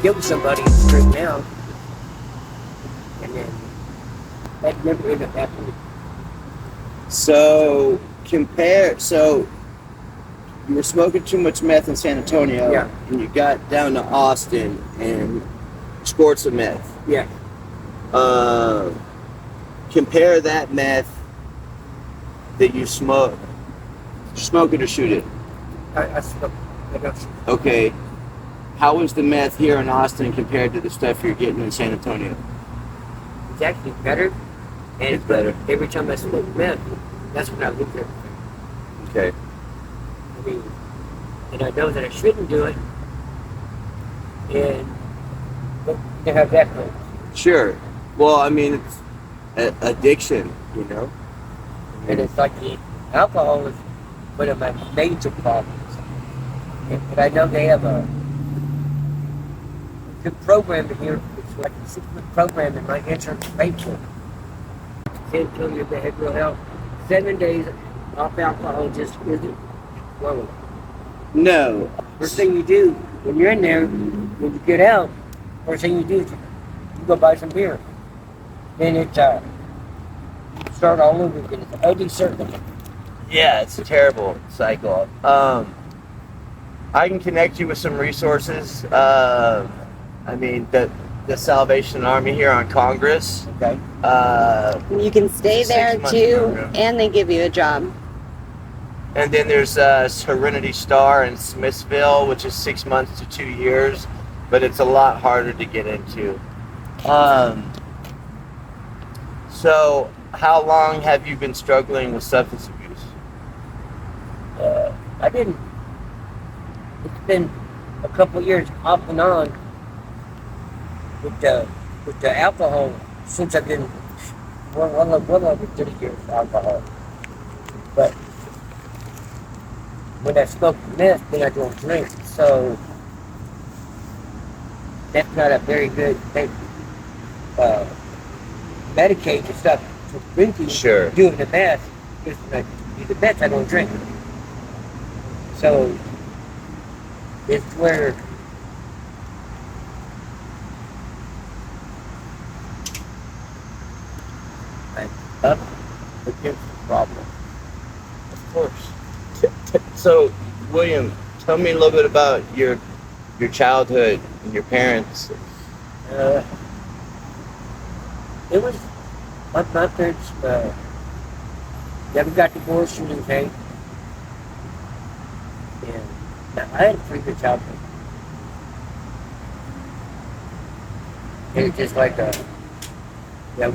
killed somebody and straightened out, and then that never ended up happening. So you were smoking too much meth in San Antonio, Yeah. and you got down to Austin and scored some meth. Yeah. Compare that meth that you smoke it or shoot it. I smoked. I got some. Okay. How was the meth here in Austin compared to the stuff you're getting in San Antonio? It's actually better. And It's better. Every time I smoke meth, that's when I lose everything. Okay. I mean, and I know that I shouldn't do it. And you have that goes. Sure. Well, I mean, it's addiction, you know? And it's like the alcohol is one of my major problems. But I know they have a good program here. It's like a 6-month program in my insurance paid for. San Antonio Behavioral Health, 7 days off alcohol just isn't flowing. No. First thing you do when you're in there, when you get out, first thing you do is you go buy some beer. Then it's start all over again. It's an ugly circle. Yeah, it's a terrible cycle. I can connect you with some resources. I mean, the Salvation Army here on Congress. Okay. You can stay there 6 month too, program. and they give you a job. And then there's Serenity Star in Smithsville, which is 6 months to 2 years, but it's a lot harder to get into. So, how long have you been struggling with substance abuse? I didn't. It's been a couple of years off and on with the alcohol since I've been well over 30 years alcohol. But when I smoke meth, then I don't drink. So that's not a very good thing. Medicaid and stuff for drinking. Sure. Doing the meth. Because when I do the meth, I don't drink. So it's where I'm up against the problem. Of course. So, William, tell me a little bit about your childhood and your parents. It was my parents never got divorced or anything. And I had a pretty good childhood. And it's just like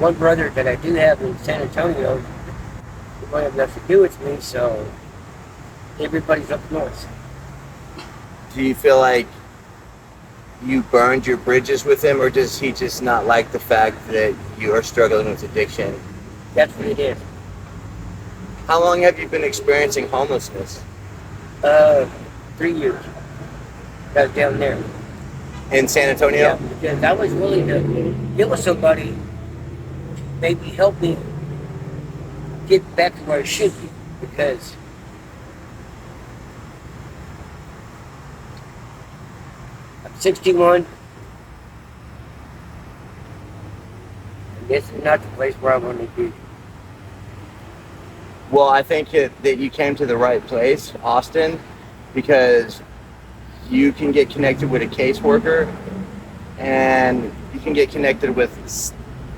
one brother that I do have in San Antonio, he won't have nothing to do with me, so everybody's up north. Do you feel like you burned your bridges with him, or does he just not like the fact that you are struggling with addiction? That's what it is. How long have you been experiencing homelessness? 3 years. I was down there. In San Antonio? Yeah, because I was willing to get with somebody, maybe help me get back to where I should be, because I'm 61, and this is not the place where I want to be. Well, I think that you came to the right place, Austin, because you can get connected with a caseworker, and you can get connected with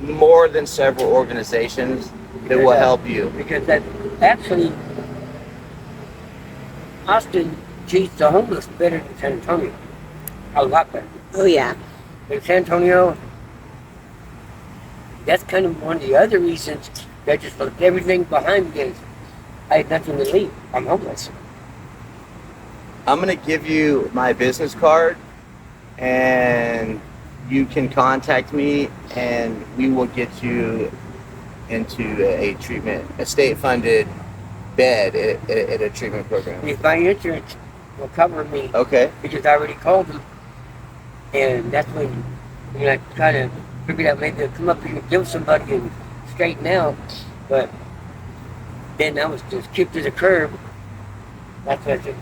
more than several organizations that will help you. Because that actually, Austin treats the homeless better than San Antonio. A lot better. Oh yeah. In San Antonio, that's kind of one of the other reasons that just left everything behind because I had nothing to leave. I'm homeless. I'm going to give you my business card, and you can contact me, and we will get you into a state-funded bed at a treatment program. If my insurance will cover me, Okay. because I already called them, and that's when I kind of figured out maybe I'd come up here and kill somebody and straighten out, but then I was just kicked to the curb. That's why I said,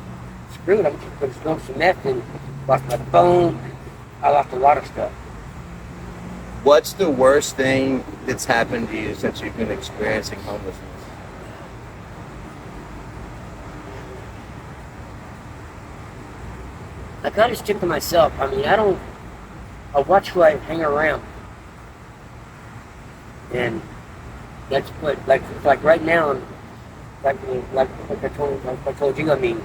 screw it, I'm just going to smoke some meth and lost my phone, I lost a lot of stuff. What's the worst thing that's happened to you since you've been experiencing homelessness? I kind of stick to myself. I mean, I watch who I hang around. And that's what, like right now, like I told you, I mean,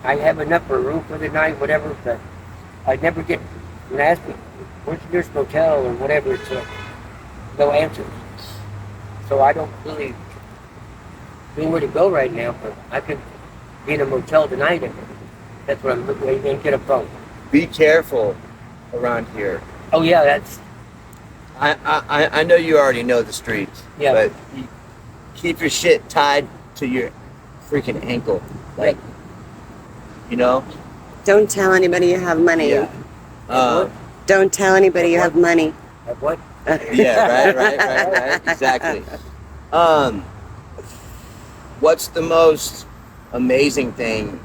I have enough for a room for the night, whatever, but I never get, when I ask me, where's the nearest motel or whatever, it's no answer. So I don't really know where to go right now, but I could be in a motel tonight and that's what I'm looking at and get a phone. Be careful around here. Oh yeah, that's, I know you already know the streets, yeah. but you keep your shit tied to your freaking ankle. Like, you know? Don't tell anybody you have money. Yeah. Don't tell anybody you have money. Like what? Yeah, right. Exactly. What's the most amazing thing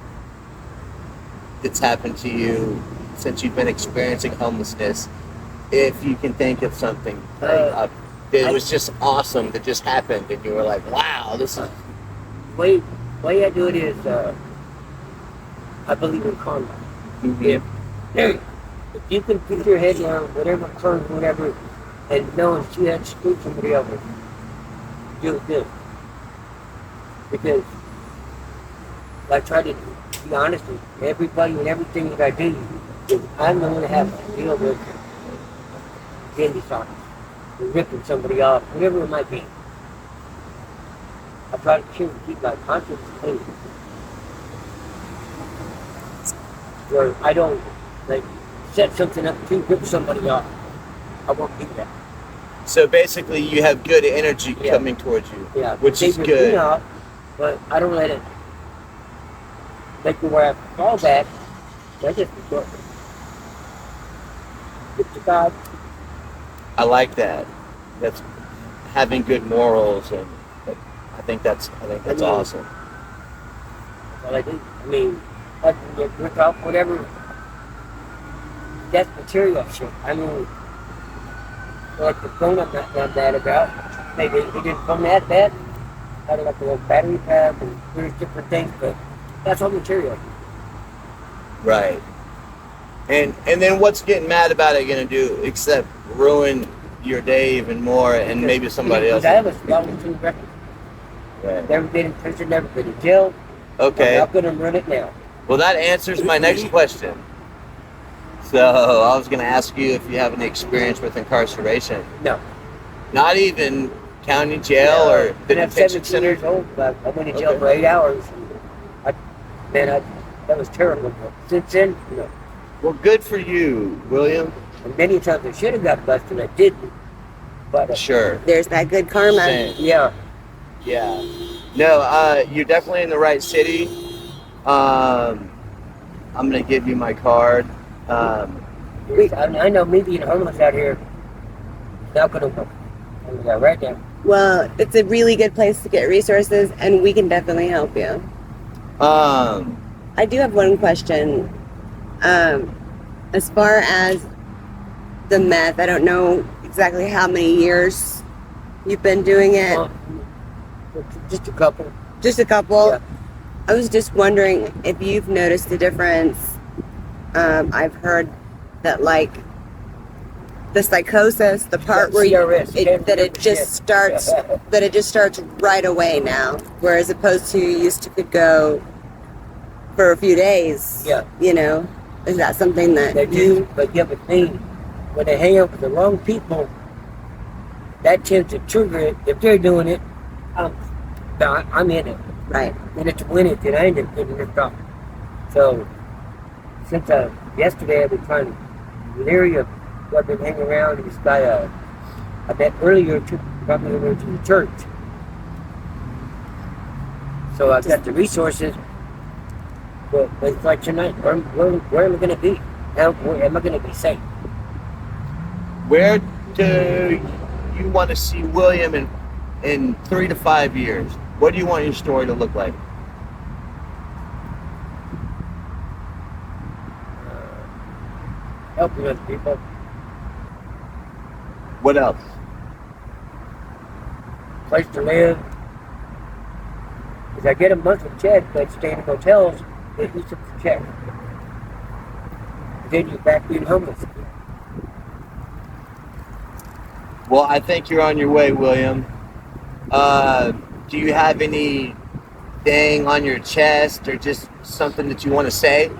that's happened to you since you've been experiencing homelessness? If you can think of something that was just awesome that just happened and you were like, wow, this is... way I do it is, I believe in karma. Mhm. If you can put your head down, whatever occurs, whatever, and know that you had to screw somebody over, do it good. Because I try to be honest with everybody and everything that I do, is I'm the one that has to deal with candy socks, or ripping somebody off, whatever it might be. I try to keep my conscience clean. Where I don't like set something up to rip somebody off. I won't do that. So basically you have good energy Yeah. coming towards you, Yeah, which they is rip good. me off, but I don't let it make me where I fall back. I just go. Get to God. I like that. That's having good morals, and I think that's awesome. That's all I do. I mean, I can get rip off whatever. That's material shit. I mean, like the phone I'm not that bad about. Maybe he didn't phone that bad. I got like a little battery pack and there's different things, but that's all material. Right. And then what's getting mad about it gonna do except ruin your day even more and maybe somebody else? I have a strong record. Right. Never been in prison, never been in jail. Okay. I'm not gonna run it now. Well, that answers my next question. So I was gonna ask you if you have any experience with incarceration. No. Not even county jail or the when I'm detention 17 center. years old, but I went to jail Okay. for 8 hours. That was terrible. But since then, no. Well, good for you, William. And many times I should have got busted, I didn't. But Sure. There's that good karma. Same. yeah, Yeah. No, you're definitely in the right city. I'm gonna give you my card. I know me being homeless out here is not gonna work. I'm gonna right now. Well, it's a really good place to get resources, and we can definitely help you. I do have one question. As far as the meth, I don't know exactly how many years you've been doing it. Well, just a couple. Just a couple. Yeah. I was just wondering if you've noticed the difference. I've heard that, like, the psychosis, the part where CRS, it just starts right away now, whereas opposed to you used to could go for a few days. Yeah. You know, is that something that They you? do, but yeah, but me, when they hang out with the wrong people, that tends to trigger it. If they're doing it, I'm in it. Right. And it's win it, then I end up getting ripped off. So, since yesterday I've been trying to, the area where I've been hanging around, this guy I met earlier, probably over to the church. So I've got the resources, but it's like tonight, where am I going to be? Where am I going to be safe? Where do you want to see William in 3 to 5 years? What do you want your story to look like? helping other people. What else? Place to live. Because I get a monthly check, but staying in hotels, they eat up the check. Then you're back being homeless. Well, I think you're on your way, William. Do you have anything on your chest or just something that you want to say?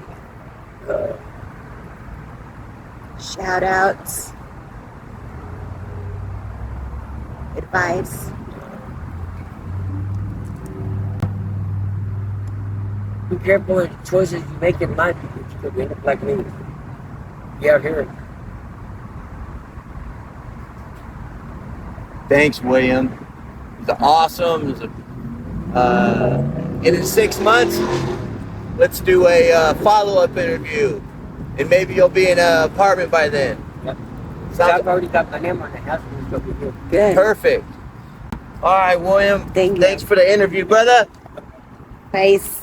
Shout outs. Advice. Be careful with the choices you make in life because you could end up like me. Be out here. Thanks, William. It's awesome. And in 6 months, let's do a follow-up interview. And maybe you'll be in an apartment by then. Yep. Sounds I've already got my name on the house and it's going to be here. Good. perfect. All right, William. Thank you. Thanks for the interview, brother. Peace.